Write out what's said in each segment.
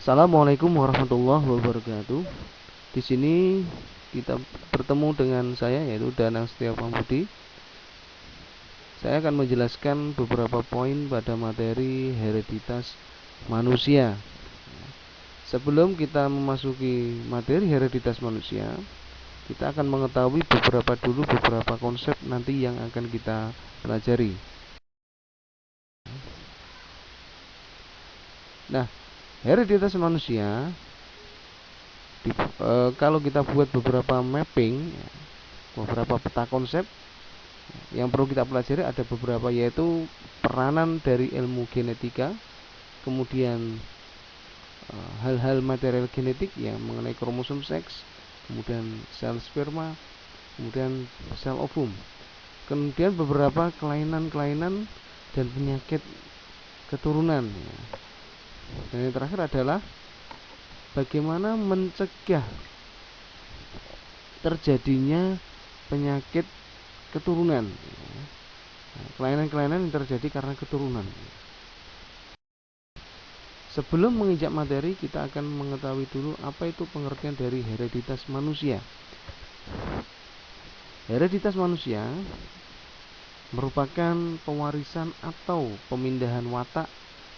Assalamualaikum warahmatullahi wabarakatuh. Di sini kita bertemu dengan saya yaitu Danang Setia Pambudi. Saya akan menjelaskan beberapa poin pada materi hereditas manusia. Sebelum kita memasuki materi hereditas manusia, kita akan mengetahui beberapa konsep nanti yang akan kita pelajari. Nah, hereditas manusia kalau kita buat beberapa mapping, beberapa peta konsep yang perlu kita pelajari ada beberapa, yaitu peranan dari ilmu genetika, kemudian hal-hal material genetik yang mengenai kromosom seks, kemudian sel sperma, kemudian sel ovum, kemudian beberapa kelainan-kelainan dan penyakit keturunan. Dan yang terakhir adalah bagaimana mencegah terjadinya penyakit keturunan, kelainan-kelainan yang terjadi karena keturunan. Sebelum menginjak materi, kita akan mengetahui dulu apa itu pengertian dari hereditas manusia. Hereditas manusia merupakan pewarisan atau pemindahan watak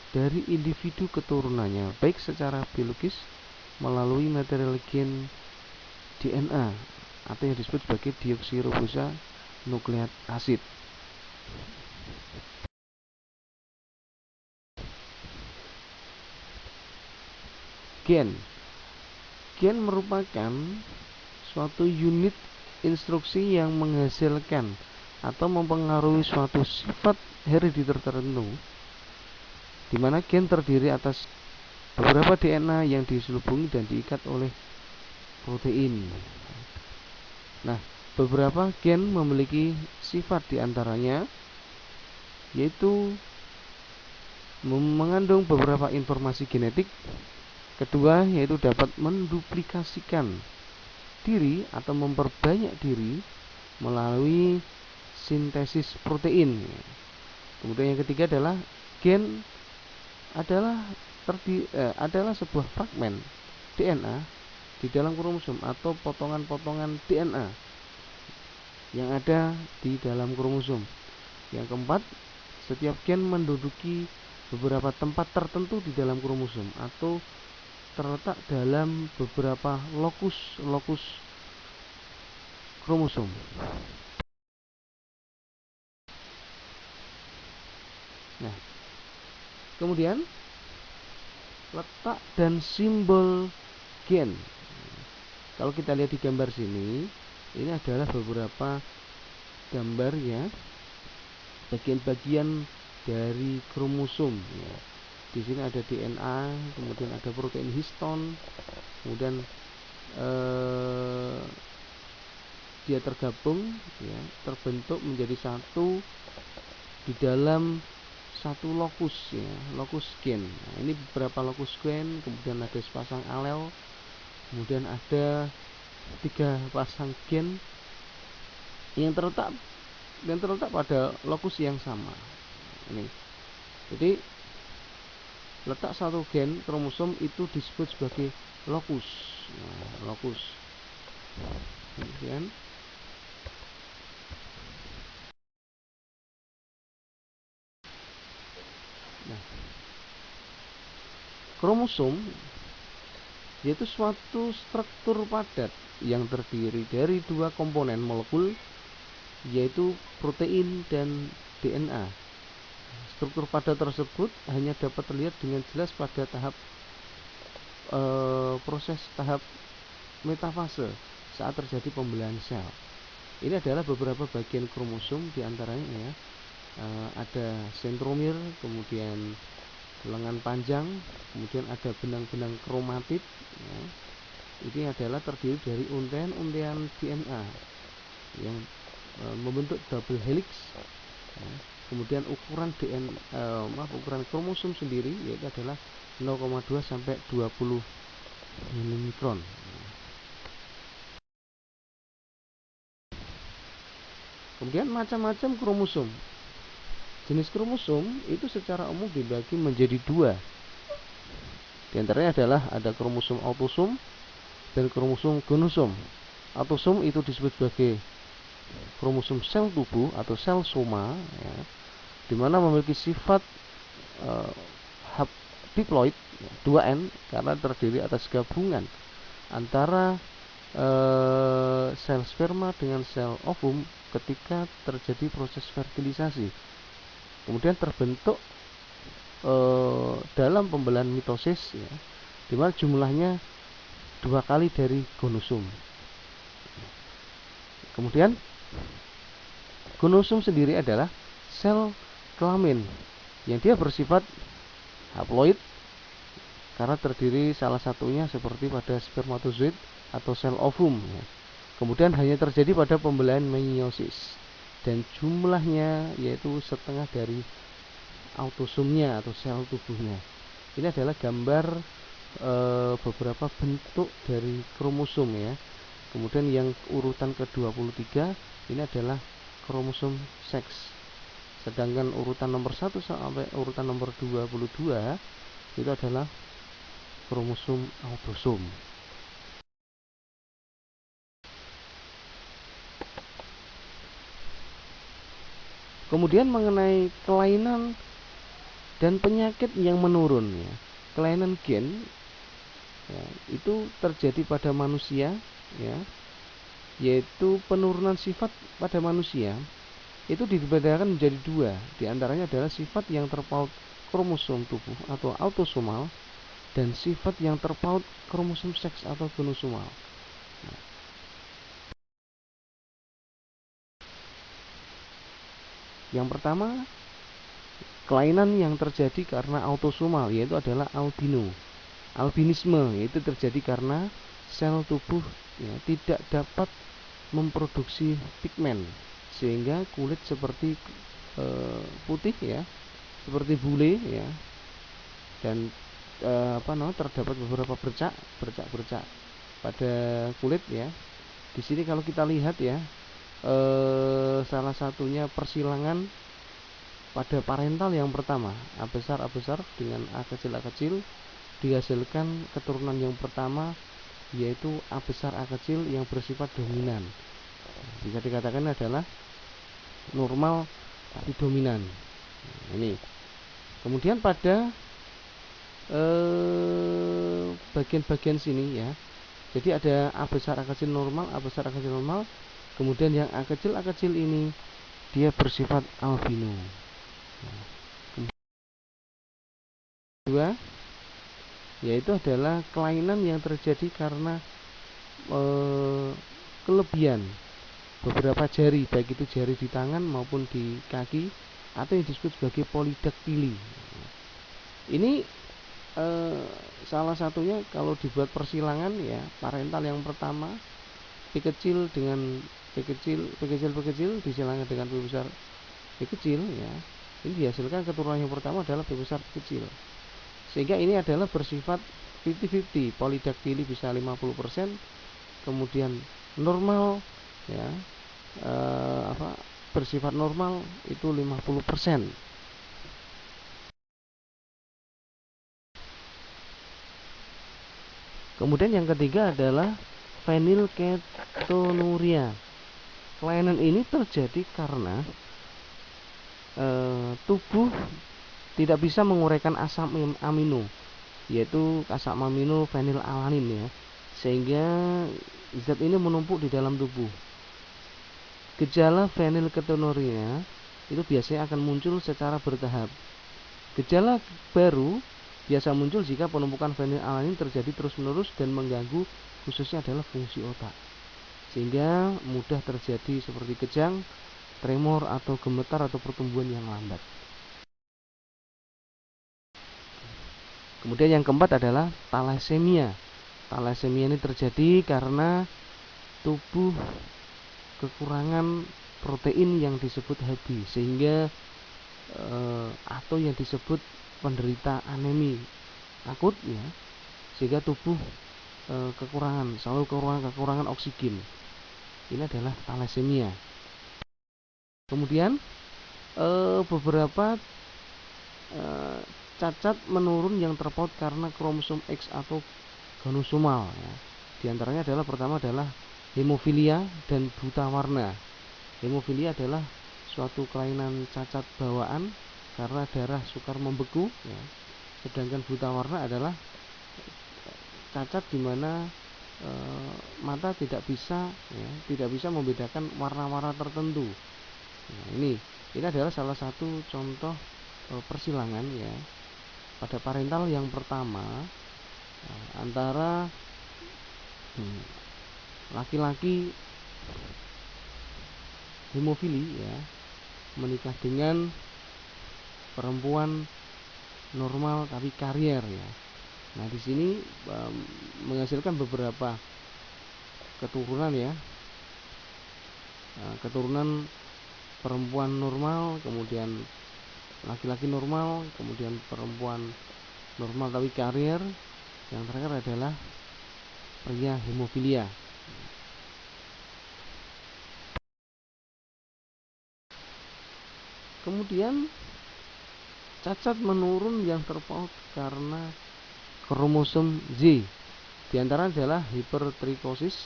dari individu keturunannya, baik secara biologis melalui material gen DNA atau yang disebut sebagai deoksiribosa nukleat asid. Gen merupakan suatu unit instruksi yang menghasilkan atau mempengaruhi suatu sifat herediter tertentu, di mana gen terdiri atas beberapa DNA yang diselubungi dan diikat oleh protein. Nah, beberapa gen memiliki sifat diantaranya yaitu mengandung beberapa informasi genetik. Kedua, yaitu dapat menduplikasikan diri atau memperbanyak diri melalui sintesis protein. Kemudian yang ketiga adalah gen adalah sebuah fragmen DNA di dalam kromosom atau potongan-potongan DNA yang ada di dalam kromosom. Yang keempat, setiap gen menduduki beberapa tempat tertentu di dalam kromosom atau terletak dalam beberapa lokus kromosom. Nah, kemudian letak dan simbol gen. Kalau kita lihat di gambar sini, ini adalah beberapa gambar ya, bagian-bagian dari kromosom ya. Di sini ada DNA, kemudian ada protein histon, kemudian dia tergabung ya, terbentuk menjadi satu di dalam satu lokus ya, lokus gen. Nah, ini beberapa lokus gen, kemudian ada sepasang alel, kemudian ada 3 pasang gen yang terletak pada lokus yang sama. Ini. Jadi letak satu gen kromosom itu disebut sebagai lokus. Nah, lokus. Kemudian kromosom yaitu suatu struktur padat yang terdiri dari 2 komponen molekul, yaitu protein dan DNA. Struktur padat tersebut hanya dapat terlihat dengan jelas pada tahap proses tahap metafase saat terjadi pembelahan sel. Ini adalah beberapa bagian kromosom, diantaranya ya, ada sentromir, kemudian lengan panjang, kemudian ada benang-benang kromatid ya. Ini adalah terdiri dari untean-untean DNA yang membentuk double helix ya. Kemudian ukuran ukuran kromosom sendiri yaitu adalah 0,2 sampai 20 milimikron. Kemudian macam-macam kromosom. Jenis kromosom itu secara umum dibagi menjadi 2. Di antaranya adalah ada kromosom autosom dan kromosom gonosom. Autosom itu disebut sebagai kromosom sel tubuh atau sel soma, ya, di mana memiliki sifat diploid 2N karena terdiri atas gabungan antara sel sperma dengan sel ovum ketika terjadi proses fertilisasi. Kemudian terbentuk dalam pembelahan mitosis, ya, di mana jumlahnya 2 kali dari gonosom. Kemudian gonosom sendiri adalah sel kelamin yang dia bersifat haploid karena terdiri salah satunya seperti pada spermatozoid atau sel ovum, ya. Kemudian hanya terjadi pada pembelahan meiosis dan jumlahnya yaitu setengah dari autosomnya atau sel tubuhnya. Ini adalah gambar beberapa bentuk dari kromosom, ya. Kemudian yang urutan ke-23 ini adalah kromosom seks. Sedangkan urutan nomor 1 sampai urutan nomor 22 itu adalah kromosom autosom. Kemudian mengenai kelainan dan penyakit yang menurun, ya. Kelainan gen, ya, itu terjadi pada manusia, ya, yaitu penurunan sifat pada manusia itu dibedakan menjadi 2. Di antaranya adalah sifat yang terpaut kromosom tubuh atau autosomal dan sifat yang terpaut kromosom seks atau gonosomal. Nah, yang pertama, kelainan yang terjadi karena autosomal yaitu adalah albino. Albinisme yaitu terjadi karena sel tubuh, ya, tidak dapat memproduksi pigmen sehingga kulit seperti putih, ya, seperti bule, ya, dan terdapat beberapa bercak pada kulit, ya. Di sini kalau kita lihat, ya, salah satunya persilangan pada parental yang pertama, A besar dengan A kecil dihasilkan keturunan yang pertama yaitu A besar A kecil yang bersifat dominan. Bisa dikatakan adalah normal tapi dominan. Ini. Kemudian pada bagian-bagian sini, ya. Jadi ada A besar A kecil normal, A besar A kecil normal. Kemudian yang A kecil ini dia bersifat albino. Kedua, yaitu adalah kelainan yang terjadi karena kelebihan beberapa jari, baik itu jari di tangan maupun di kaki, atau yang disebut sebagai polidaktili. Ini salah satunya kalau dibuat persilangan, ya, parental yang pertama P kecil dengan P kecil disilangkan dengan P besar P kecil, ya. Ini dihasilkan keturunan yang pertama adalah P besar P kecil. Sehingga ini adalah bersifat 50-50, polidaktili bisa 50%, kemudian normal, ya, bersifat normal itu 50%. Kemudian yang ketiga adalah fenilketonuria. Kelainan ini terjadi karena tubuh tidak bisa menguraikan asam amino, yaitu asam amino fenilalanin, ya, sehingga zat ini menumpuk di dalam tubuh. Gejala fenilketonuria itu biasanya akan muncul secara bertahap. Gejala baru biasa muncul jika penumpukan fenilalanin terjadi terus-menerus dan mengganggu khususnya adalah fungsi otak, sehingga mudah terjadi seperti kejang, tremor atau gemetar atau pertumbuhan yang lambat. Kemudian yang keempat adalah thalassemia. Thalassemia ini terjadi karena tubuh kekurangan protein yang disebut Hb, sehingga atau yang disebut penderita anemi akut, ya, sehingga tubuh selalu kekurangan oksigen. Ini adalah thalassemia. Kemudian beberapa cacat menurun yang terpaut karena kromosom X atau gonosomal ya. Di antaranya adalah pertama adalah hemofilia dan buta warna. Hemofilia adalah suatu kelainan cacat bawaan karena darah sukar membeku ya. Sedangkan buta warna adalah cacat di mana mata tidak bisa membedakan warna-warna tertentu. Nah, ini adalah salah satu contoh persilangan ya pada parental yang pertama antara laki-laki hemofili ya menikah dengan perempuan normal tapi karier ya. Nah, di sini menghasilkan beberapa keturunan ya. Keturunan perempuan normal, kemudian laki-laki normal, kemudian perempuan normal tapi karier. Yang terakhir adalah pria hemofilia. Kemudian cacat menurun yang terpaut karena kromosom Z. Di antara adalah hipertrikosis.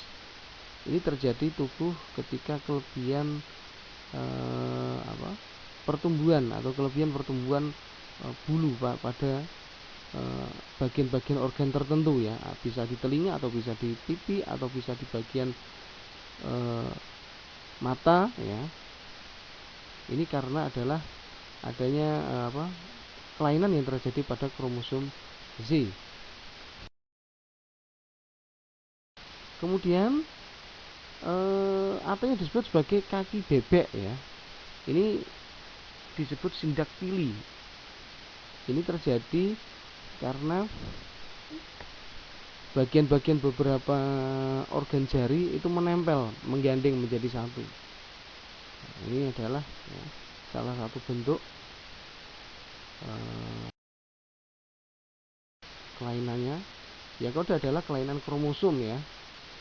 Ini terjadi tubuh ketika kelebihan pertumbuhan bulu pada bagian-bagian organ tertentu ya, bisa di telinga atau bisa di pipi atau bisa di bagian mata ya. Ini karena adalah adanya kelainan yang terjadi pada kromosom Z. Kemudian apa yang disebut sebagai kaki bebek ya, ini disebut sindaktili. Ini terjadi karena bagian-bagian beberapa organ jari itu menempel, menggandeng menjadi satu. Ini adalah ya, salah satu bentuk kelainannya. Yang kedua adalah kelainan kromosom ya.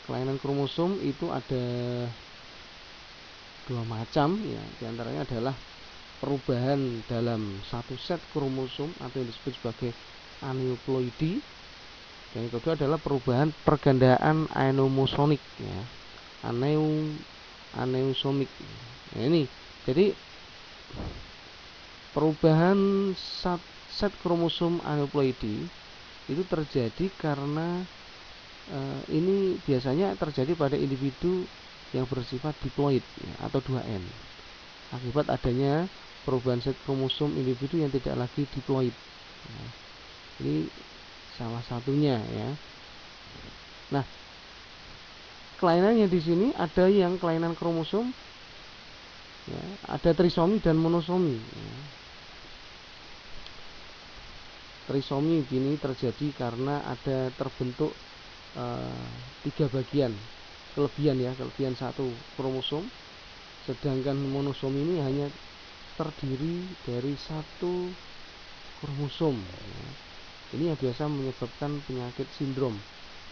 Kelainan kromosom itu ada dua macam ya. Di antaranya adalah perubahan dalam satu set kromosom atau yang disebut sebagai aneuploidi. Dan yang kedua adalah perubahan pergandaan anemosonik ya. Aneusomik. Nah, ini jadi perubahan set kromosom aneuploidi itu terjadi karena ini biasanya terjadi pada individu yang bersifat diploid ya, atau 2N akibat adanya perubahan set kromosom individu yang tidak lagi diploid. Nah, ini salah satunya ya. Nah, kelainannya di sini ada yang kelainan kromosom ya, ada trisomi dan monosomi ya. Trisomi ini terjadi karena ada terbentuk tiga bagian kelebihan satu kromosom, sedangkan monosom ini hanya terdiri dari satu kromosom ya. Ini yang biasa menyebabkan penyakit sindrom,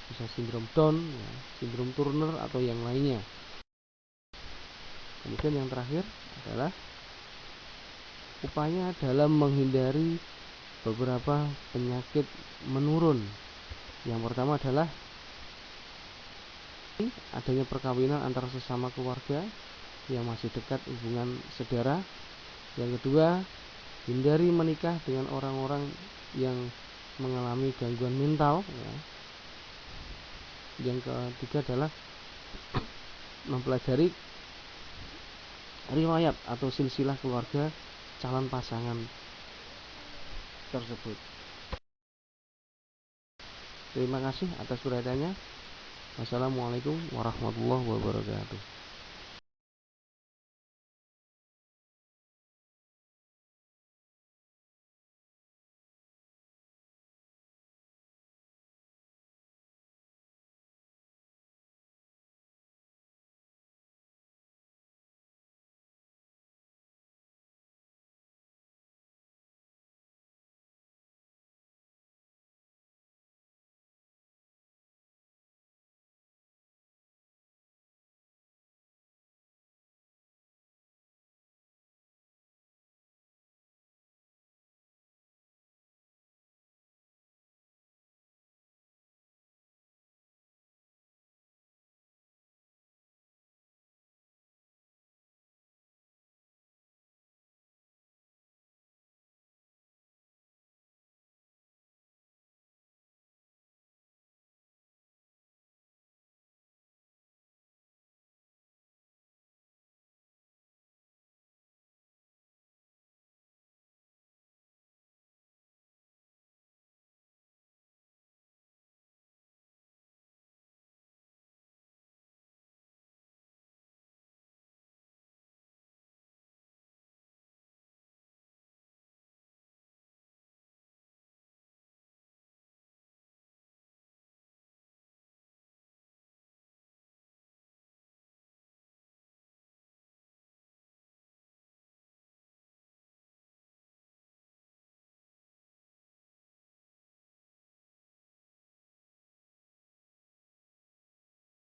bisa sindrom Down ya, sindrom Turner atau yang lainnya. Kemudian yang terakhir adalah upaya dalam menghindari beberapa penyakit menurun. Yang pertama adalah adanya perkawinan antara sesama keluarga yang masih dekat hubungan saudara. Yang kedua, hindari menikah dengan orang-orang yang mengalami gangguan mental ya. Yang ketiga adalah mempelajari riwayat atau silsilah keluarga calon pasangan tersebut. Terima kasih atas perhatiannya. Wassalamualaikum warahmatullahi wabarakatuh.